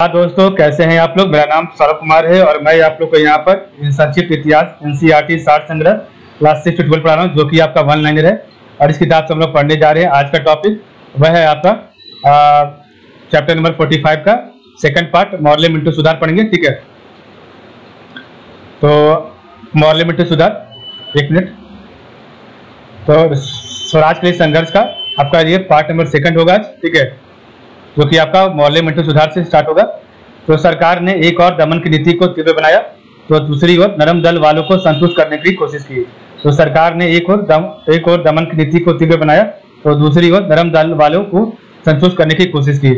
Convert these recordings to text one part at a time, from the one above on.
हाँ दोस्तों, कैसे हैं आप लोग। मेरा नाम सौरभ कुमार है और मैं आप लोग को यहाँ पर संक्षिप्त इतिहास एनसीईआरटी सार संग्रह क्लास 6 से 12 पढ़ा रहा हूँ, जो कि आपका वन लाइनर है। और इस किताब से हम लोग पढ़ने जा रहे हैं। आज का टॉपिक वह है आपका चैप्टर नंबर 45 का सेकंड पार्ट, मोर्ले मिंटो सुधार पढ़ेंगे। ठीक है, तो मोर्ले मिंटो सुधार, एक मिनट। तो स्वराज के लिए संघर्ष का आपका ये पार्ट नंबर सेकंड होगा आज। ठीक है, जो कि आपका मोर्ले मिंटो सुधार से स्टार्ट होगा। तो सरकार ने एक और दमन की नीति को तीव्र बनाया, तो दूसरी ओर नरम दल वालों को संतुष्ट करने की कोशिश की। तो सरकार ने एक और दमन की नीति को तीव्र बनाया, तो दूसरी ओर नरम दल वालों को संतुष्ट करने की कोशिश की।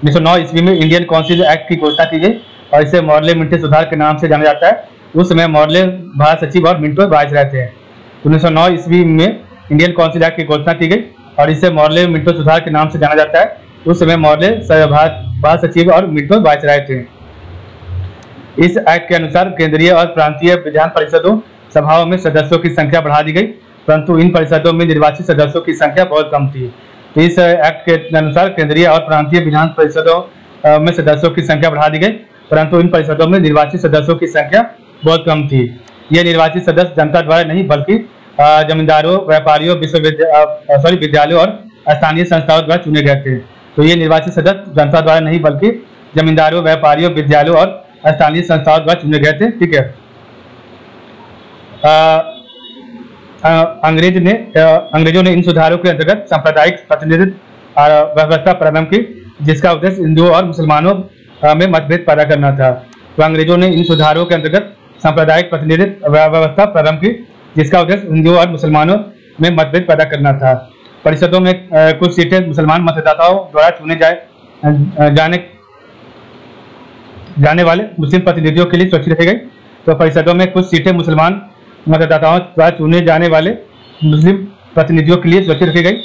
1909 ईस्वी में इंडियन काउंसिल एक्ट की घोषणा की गई और इसे मोर्ले मिंटो सुधार के नाम से जाना जाता है। उस समय मोर्ले भारत सचिव और मिंटो वाइसराय थे। 1909 ईस्वी में इंडियन काउंसिल एक्ट की घोषणा की गई और इसे मोर्ले मिंटो सुधार के नाम से जाना जाता है। उस समय मोर्ले भारत सचिव और मिंटो वाइसराय थे। इस एक्ट के अनुसार केंद्रीय और प्रांतीय विधान परिषदों सभाओं में सदस्यों की संख्या बढ़ा दी गई, परंतु इन परिषदों में निर्वाचित सदस्यों की संख्या बहुत कम थी। तो इस एक्ट के अनुसार केंद्रीय और प्रांतीय विधान परिषदों में सदस्यों की संख्या बढ़ा दी गई, परंतु इन परिषदों में निर्वाचित सदस्यों की संख्या बहुत कम थी। ये निर्वाचित सदस्य जनता द्वारा नहीं बल्कि जमींदारों, व्यापारियों, विद्यालयों और स्थानीय संस्थाओं द्वारा चुने गए थे। तो ये निर्वाचित सदस्य जनता द्वारा नहीं बल्कि जमींदारों, व्यापारियों, विद्यालयों और स्थानीय संस्थाओं द्वारा चुने गए थे। ठीक है, अंग्रेजों ने इन सुधारों के अंतर्गत सांप्रदायिक प्रतिनिधित्व व्यवस्था प्रारंभ की, जिसका उद्देश्य हिंदुओं और मुसलमानों में मतभेद पैदा करना था। तो अंग्रेजों ने इन सुधारों के अंतर्गत सांप्रदायिक प्रतिनिधित्व व्यवस्था प्रारंभ की, जिसका उद्देश्य हिंदुओं और मुसलमानों में मतभेद पैदा करना था। परिषदों में कुछ सीटें मुसलमान मतदाताओं द्वारा चुने जाने वाले मुस्लिम प्रतिनिधियों के लिए सुरक्षित रखी गई। तो परिषदों में कुछ सीटें मुसलमान मतदाताओं द्वारा चुने जाने वाले मुस्लिम प्रतिनिधियों के लिए सुरक्षित रखी गई।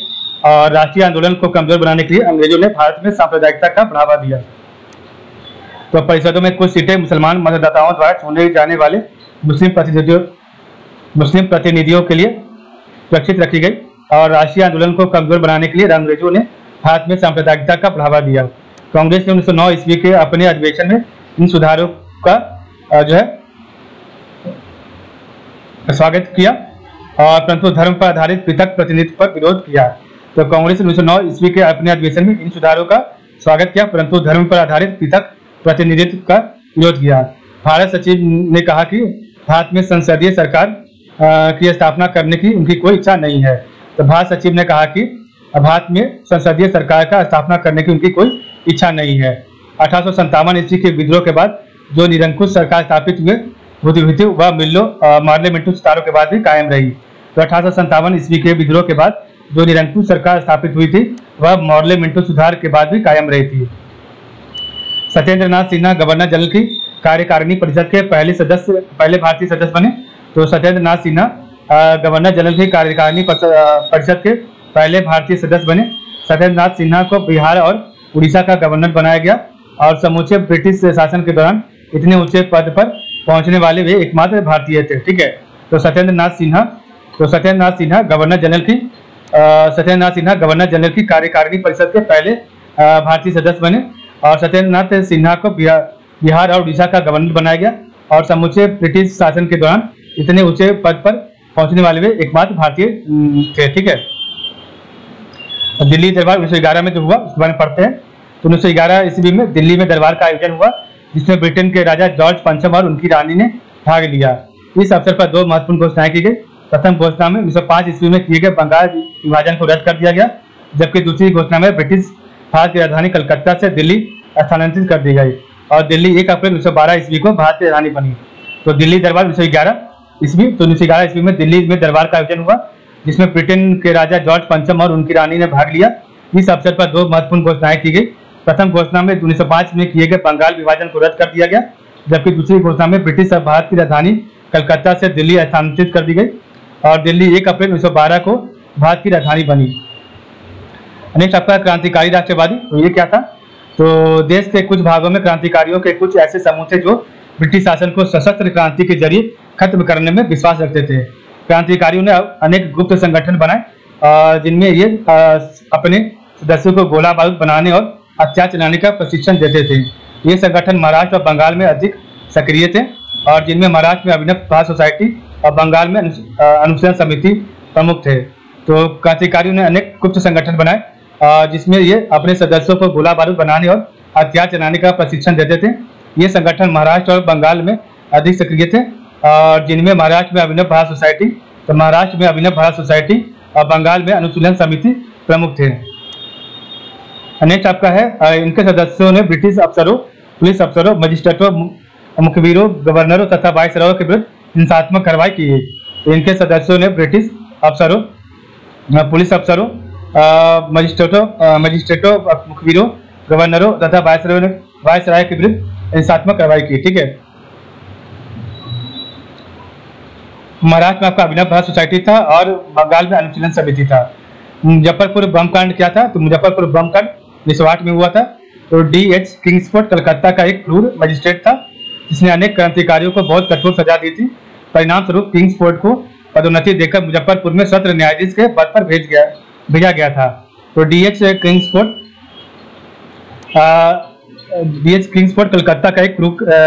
और राष्ट्रीय आंदोलन को कमजोर बनाने के लिए अंग्रेजों ने भारत में सांप्रदायिकता का बढ़ावा दिया। तो परिषदों में कुछ सीटें मुसलमान मतदाताओं द्वारा चुने जाने वाले मुस्लिम प्रतिनिधियों के लिए सुरक्षित रखी गई और राष्ट्रीय आंदोलन को कमजोर बनाने के लिए अंग्रेजों ने भारत में सांप्रदायिकता का बढ़ावा दिया। कांग्रेस ने 1909 ईस्वी के अपने अधिवेशन में इन सुधारों का स्वागत किया और परंतु धर्म पर आधारित पृथक प्रतिनिधित्व पर विरोध किया। तो कांग्रेस ने 1909 ईस्वी के अपने अधिवेशन में इन सुधारों का स्वागत किया, परंतु धर्म पर आधारित पृथक प्रतिनिधित्व का विरोध किया। भारत सचिव ने कहा कि भारत में संसदीय सरकार की स्थापना करने की उनकी कोई इच्छा नहीं है। तो भारत सचिव ने कहा कि भारत में संसदीय सरकार का स्थापना करने की उनकी कोई इच्छा नहीं है। 1857 ईस्वी के विद्रोह के बाद जो निरंकुश सरकार स्थापित हुई वह मोर्ले मिंटो सुधारों के बाद भी कायम रही। तो 1857 ईस्वी के विद्रोह के बाद जो निरंकुश सरकार स्थापित हुई थी वह मोर्ले मिंटो सुधार के बाद भी कायम रही थी। सत्येंद्र नाथ सिन्हा गवर्नर जनरल की कार्यकारिणी परिषद के पहले भारतीय सदस्य बने। तो सत्येंद्र नाथ सिन्हा गवर्नर जनरल की कार्यकारिणी परिषद के पहले भारतीय सदस्य बने। सत्येंद्र नाथ सिन्हा को बिहार और उड़ीसा का गवर्नर बनाया गया और समूचे ब्रिटिश शासन के दौरान इतने ऊंचे पद पर पहुंचने वाले वे एकमात्र भारतीय थे। ठीक है, तो सत्येंद्र नाथ सिन्हा गवर्नर जनरल की कार्यकारिणी परिषद के पहले भारतीय सदस्य बने और सत्येंद्र नाथ सिन्हा को बिहार और उड़ीसा का गवर्नर बनाया गया और समूचे ब्रिटिश शासन के दौरान इतने ऊंचे पद पर पहुंचने वाले वे एकमात्र भारतीय थे। ठीक है, दिल्ली दरबार 1911 में जो हुआ उसके बारे में पढ़ते हैं। तो 1911 ईस्वी में दिल्ली में दरबार का आयोजन हुआ, जिसमें ब्रिटेन के राजा जॉर्ज पंचम और उनकी रानी ने भाग लिया। इस अवसर पर दो महत्वपूर्ण घोषणाएं की गई। प्रथम घोषणा में 1905 ईस्वी में किए गए बंगाल विभाजन को रद्द कर दिया गया, जबकि दूसरी घोषणा में ब्रिटिश भारत की राजधानी कलकत्ता से दिल्ली स्थानांतरित कर दी गई और दिल्ली 1 अप्रैल 1912 ईस्वी को भारत की राजधानी बनी। तो दिल्ली दरबार 1911 ईस्वी में दिल्ली में दरबार का आयोजन हुआ, जिसमें ब्रिटेन के राजा जॉर्ज पंचम और उनकी रानी ने भाग लिया। इस अवसर पर दो महत्वपूर्ण घोषणाएं की गई। प्रथम घोषणा में 1905 में किए गए बंगाल विभाजन को रद्द कर दिया गया, जबकि दूसरी घोषणा में ब्रिटिश भारत की राजधानी कलकत्ता से दिल्ली स्थानांतरित कर दी गई और दिल्ली 1 अप्रैल 1912 को भारत की राजधानी बनी। नेक्स्ट आपका क्रांतिकारी राष्ट्रवादी। तो ये क्या था? तो देश के कुछ भागों में क्रांतिकारियों के कुछ ऐसे समूह थे जो ब्रिटिश शासन को सशस्त्र क्रांति के जरिए खत्म करने में विश्वास रखते थे। क्रांतिकारियों ने अनेक गुप्त संगठन बनाए जिनमें ये अपने सदस्यों को गोला बारूद बनाने और हथियार चलाने का प्रशिक्षण देते थे। ये संगठन महाराष्ट्र और बंगाल में अधिक सक्रिय थे और जिनमें महाराष्ट्र में अभिनव भारत सोसाइटी और बंगाल में अनुशीलन समिति प्रमुख थे। तो क्रांतिकारियों ने अनेक गुप्त संगठन बनाए जिसमें ये अपने सदस्यों को गोला बारूद बनाने और हथियार चलाने का प्रशिक्षण देते थे। ये संगठन महाराष्ट्र और बंगाल में अधिक सक्रिय थे और जिनमें महाराष्ट्र में अभिनव भारत सोसाइटी, तो महाराष्ट्र में अभिनव भारत सोसाइटी और बंगाल में अनुशीलन समिति प्रमुख थे। नेक्स्ट आपका है, इनके सदस्यों ने ब्रिटिश अफसरों, पुलिस अफसरों, मजिस्ट्रेटों, मुखबिरों, गवर्नरों तथा वायसरायों के विरुद्ध हिंसात्मक कार्रवाई की है। इनके सदस्यों ने ब्रिटिश अफसरों, पुलिस अफसरों, मजिस्ट्रेटों, मुखबिरों, गवर्नरों तथा वायसराय के विरुद्ध हिंसात्मक कार्रवाई की। ठीक है। महाराष्ट्र में आपका अभिनव भारत सोसाइटी था और बंगाल में अनुशीलन समिति था। मुजफ्फरपुर बम कांड क्या था? तो मुजफ्फरपुर बम कांड 1908 में हुआ था। तो D.H. किंग्सफोर्ड कलकत्ता का एक क्रूर मजिस्ट्रेट था जिसने अनेक क्रांतिकारियों को बहुत कठोर सजा दी थी। परिणाम स्वरूप किंग्सफोर्ड को पदोन्नति देकर मुजफ्फरपुर में सत्र न्यायाधीश के पद पर भेजा गया था। तो D.H. किंग्सफोर्ड कलकत्ता का एक क्रूर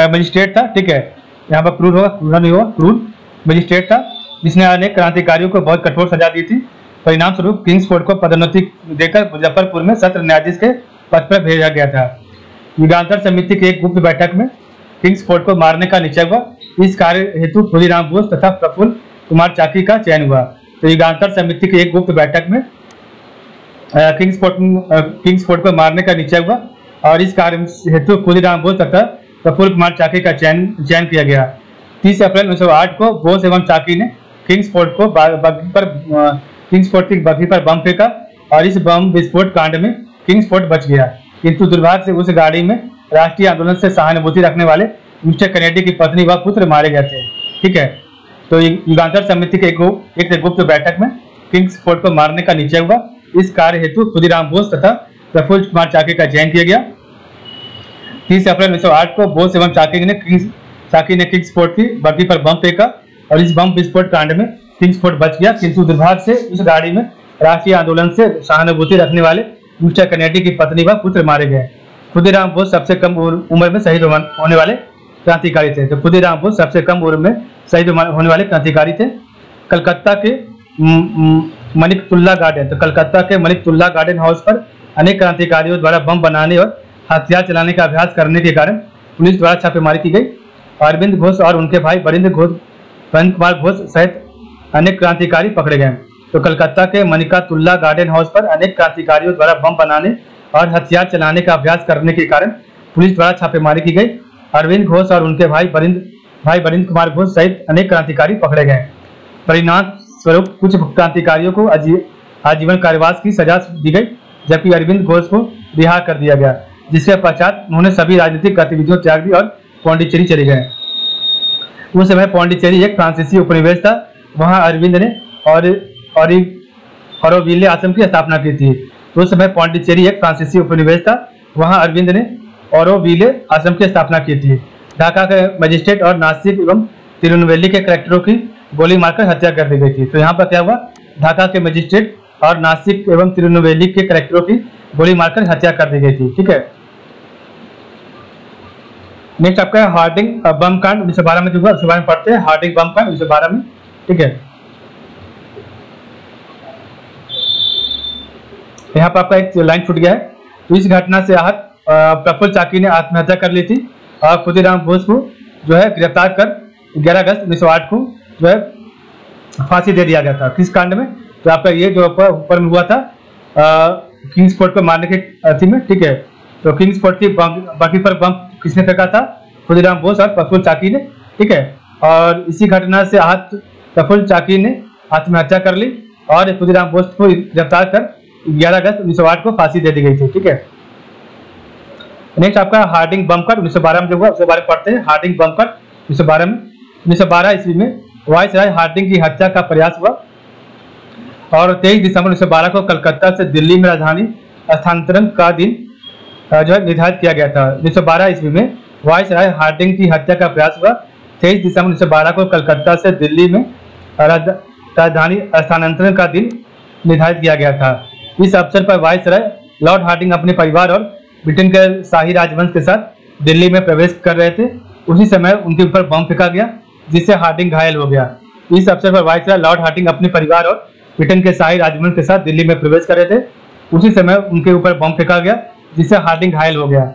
मजिस्ट्रेट था। ठीक है, यहाँ पर क्रूर होगा, क्रूर नहीं होगा, क्रूर मजिस्ट्रेट था जिसने अनेक क्रांतिकारियों को बहुत कठोर सजा दी थी। परिणाम स्वरूप किंग्सफोर्ड को पदोन्नति देकर मुजफ्फरपुर में सत्र न्यायाधीश के पद पर भेजा गया था। युगांतर समिति की एक गुप्त बैठक में किंग्सफोर्ड को मारने का निश्चय हुआ। इस कार्य हेतु खुदीराम बोस तथा प्रफुल्ल कुमार चाकी का चयन हुआ। तो युगांतर समिति की एक गुप्त बैठक में किंग्सफोर्ड को मारने का निश्चय हुआ और इस कार्य हेतु खुदीराम बोस तथा प्रफुल्ल कुमार चाकी का चयन किया गया। 30 अप्रैल 1908 को बोस एवं चाकी ने किंग्सफोर्ड की बग्घी पर बम फेंका और इस बम विस्फोट कांड में किंग्सफोर्ड बच गया, किंतु दुर्भाग्य से उस गाड़ी में राष्ट्रीय आंदोलन से सहानुभूति रखने वाले मिस्टर कैनेडी की पत्नी व पुत्र मारे गए थे। ठीक है, तो युगांतर समिति के एक गुप्त बैठक में किंग्सफोर्ड को मारने का निश्चय हुआ। इस कार्य हेतु खुदीराम बोस तथा प्रफुल्ल कुमार चाकी का चयन किया गया। 30 अप्रैल 1908 को बोस एवं चाकी ने किंग्सफोर्ड की बग्घी पर बम फेंका और इस बम विस्फोट कांड में किंग्सफोर्ड बच गया, किंतु दुर्भाग्य से इस गाड़ी में राष्ट्रीय आंदोलन से सहानुभूति रखने वाले मिस्टर कैनेडी की पत्नी व पुत्र मारे गए। खुदीराम बोस सबसे कम उम्र में शहीद होने वाले क्रांतिकारी थे। तो खुदीराम बोस सबसे कम उम्र में शहीद होने वाले क्रांतिकारी थे। कलकत्ता के मनिकतुल्ला गार्डन, तो कलकत्ता के मनिकतुल्ला गार्डन हाउस पर अनेक क्रांतिकारियों द्वारा बम बनाने और हथियार चलाने का अभ्यास करने के कारण पुलिस द्वारा छापेमारी की गई। अरविंद घोष और उनके भाई वरिंद्र कुमार घोष सहित अनेक क्रांतिकारी पकड़े गए। तो कलकत्ता के मनिकतुल्ला गार्डन हाउस पर अनेक क्रांतिकारियों द्वारा बम बनाने और हथियार चलाने का अभ्यास करने के कारण पुलिस द्वारा छापेमारी की गई। अरविंद घोष और उनके भाई वरिंद्र कुमार घोष सहित अनेक क्रांतिकारी पकड़े गए। परिणाम स्वरूप कुछ क्रांतिकारियों को आजीवन कारावास की सजा दी गई, जबकि अरविंद घोष को रिहा कर दिया गया, जिसके पश्चात उन्होंने सभी राजनीतिक गतिविधियों त्याग दी और पौंडीचेरी चले गए। उस समय पौंडीचेरी एक फ्रांसीसी उपनिवेश था। वहां अरविंद ने ऑरोविले आश्रम की स्थापना की थी। तो उस समय पौंडीचेरी एक फ्रांसीसी उपनिवेश था। वहां अरविंद ने ऑरोविले आश्रम की स्थापना की थी। ढाका के मजिस्ट्रेट और नासिक एवं तिरुनेलवेली के कलेक्टरों की गोली मारकर हत्या कर दी गई थी। तो यहाँ पर क्या हुआ? ढाका के मजिस्ट्रेट और नासिक एवं तिरुनेलवेली के कलेक्टरों की गोली मारकर हत्या कर दी गई थी। ठीक है, नेक्स्ट आपका है हार्डिंग बम कांड 1912 में जो हुआ उसके बारे में पढ़ते हैं। हार्डिंग बम कांड 1912 में। ठीक है, यहाँ पर आपका एक लाइन छूट गया है। तो इस घटना से आहत प्रफुल्ल चाकी ने आत्महत्या कर ली थी और खुदीराम बोस को जो है गिरफ्तार कर 11 अगस्त 1908 को जो है फांसी दे दिया गया था। किस कांड में? तो आपका ये जो ऊपर में हुआ था किंग्सफोर्ड को मारने के अर्थी में। ठीक है, तो किंग्सफोर्ड की बाकी पर बम किसने फेंका था? खुदीराम बोस और प्रफुल्ल चाकी ने। ठीक है, और इसी घटना से आहत प्रफुल्ल चाकी ने आत्महत्या कर ली और खुदीराम बोस को गिरफ्तार कर 11 अगस्त 1908 को फांसी दे दी गई थी। ठीक है, नेक्स्ट आपका हार्डिंग बम कांड 1912 में जो हुआ उसके बारे में पढ़ते हैं। हार्डिंग बम कांड 1912 में 1912 ईस्वी में वायसराय हार्डिंग की हत्या का प्रयास हुआ और 23 दिसंबर 1912 को कलकत्ता से दिल्ली में राजधानी स्थानांतरण का दिन जो है निर्धारित किया गया था। 1912 ईस्वी में वायसराय हार्डिंग की हत्या का प्रयास हुआ। 23 दिसंबर 1912 को कलकत्ता से दिल्ली में राजधानी स्थानांतरण का दिन निर्धारित किया गया था। इस अवसर पर वायसराय लॉर्ड हार्डिंग अपने परिवार और ब्रिटेन के शाही राजवंश के साथ दिल्ली में प्रवेश कर रहे थे। उसी समय उनके ऊपर बम फेंका गया, जिससे हार्डिंग घायल हो गया। इस अवसर पर वायसराय लॉर्ड हार्डिंग अपने परिवार और ब्रिटेन के शाही राजवंश के साथ दिल्ली में प्रवेश कर रहे थे। उसी समय उनके ऊपर बम फेंका गया, जिससे हार्डिंग घायल हो गया।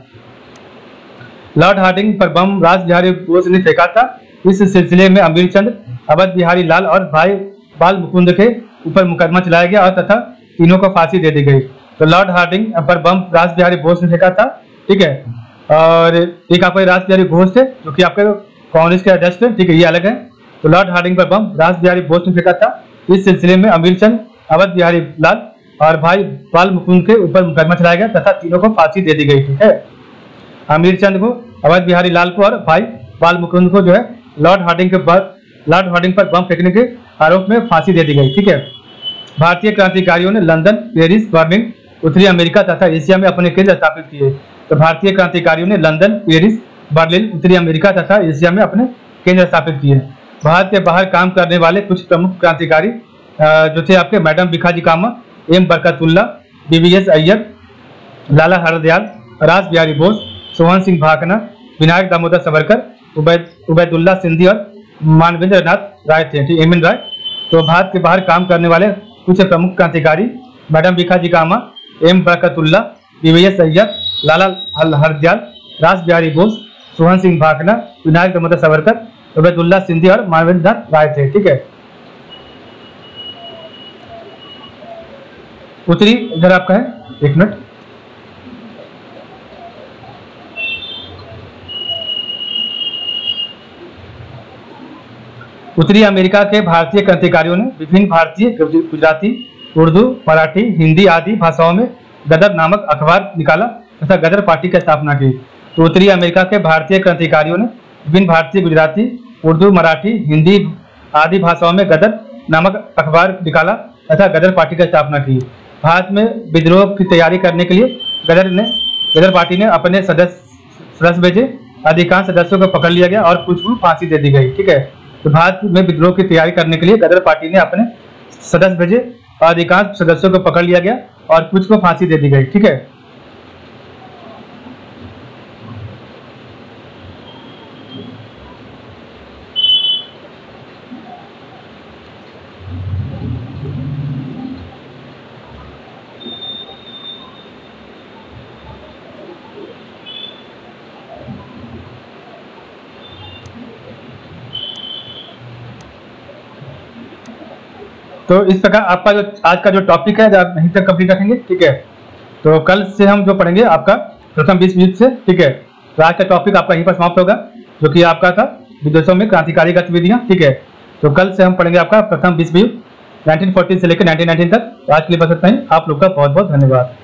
लॉर्ड हार्डिंग पर बम रास बिहारी बोस ने फेंका था। इस सिलसिले में अमीर चंद, अवध बिहारी लाल और भाई बाल मुकुंद के ऊपर मुकदमा चलाया गया और तथा तीनों को फांसी दे दी गई। तो लॉर्ड हार्डिंग पर बम रास बिहारी बोस ने फेंका था, ठीक है। और एक आपके रास बिहारी घोष थे जो कि आपके कांग्रेस के अध्यक्ष थे, ठीक है, ये अलग है। तो लॉर्ड हार्डिंग पर बम रास बिहारी बोस ने फेंका था। इस सिलसिले में अमीर चंद, अवध बिहारी लाल और भाई बाल मुकुंद के ऊपर मुकदमा चलाया गया तथा तीनों को फांसी दे दी गई, ठीक है। अमीर चंद को, अवध बिहारी लाल को और भाई बाल मुकुंद को जो है लॉर्ड हार्डिंग पर बम फेंकने के आरोप में फांसी दे दी गई, ठीक है। भारतीय क्रांतिकारियों ने लंदन, पेरिस, बर्लिन, उत्तरी अमेरिका तथा एशिया में अपने केंद्र स्थापित किए। तो भारतीय क्रांतिकारियों ने लंदन, पेरिस, बर्लिन, उत्तरी अमेरिका तथा एशिया में अपने केंद्र स्थापित किए। भारत के बाहर काम करने वाले कुछ प्रमुख क्रांतिकारी जो थे आपके मैडम भिखाजी कामा, एम बरकतुल्ला, BBS अय्यर, लाला हरदयाल, रास बिहारी बोस, सोहन सिंह भाकना, विनायक दामोदर सावरकर, उबैदुल्ला सिंधी और मानवेंद्र नाथ राय थे, ठीक, एमएन राय। तो भारत के बाहर काम करने वाले कुछ प्रमुख क्रांतिकारी मैडम भिखाजी कामा, एम बरकतुल्ला, BBS अय्यर, लाला हरदयाल, रास बिहारी बोस, सोहन सिंह भाकना, विनायक दामोदर सावरकर, उबैदुल्ला सिंधी और मानवेंद्र नाथ राय थे, ठीक है। उत्तरी इधर आपका है, एक मिनट। उत्तरी अमेरिका के भारतीय क्रांतिकारियों ने विभिन्न भारतीय, गुजराती, उर्दू, मराठी, हिंदी आदि भाषाओं में गदर नामक अखबार निकाला तथा गदर पार्टी की स्थापना की। तो उत्तरी अमेरिका के भारतीय क्रांतिकारियों ने विभिन्न भारतीय, गुजराती, उर्दू, मराठी, हिंदी आदि भाषाओं में गदर नामक अखबार निकाला तथा गदर पार्टी की स्थापना की। भारत में विद्रोह की तैयारी करने के लिए गदर पार्टी ने अपने सदस्य भेजे। अधिकांश सदस्यों को पकड़ लिया गया और कुछ को फांसी दे दी गई, ठीक है। तो भारत में विद्रोह की तैयारी करने के लिए गदर पार्टी ने अपने सदस्य भेजे और अधिकांश सदस्यों को पकड़ लिया गया और कुछ को फांसी दे दी गई, ठीक है। तो इस प्रकार आपका जो आज का जो टॉपिक है आप यहीं तक कंप्लीट रखेंगे, ठीक है। तो कल से हम जो पढ़ेंगे आपका प्रथम 20 युद्ध से, ठीक है। तो आज का टॉपिक आपका यहीं पर समाप्त होगा, जो कि आपका था विदेशों में क्रांतिकारी गतिविधियां, ठीक है। तो कल से हम पढ़ेंगे आपका प्रथम 20 युद्ध 1914 से लेकर 1919 तक। आज के लिए बस इतना ही। आप लोग का बहुत बहुत धन्यवाद।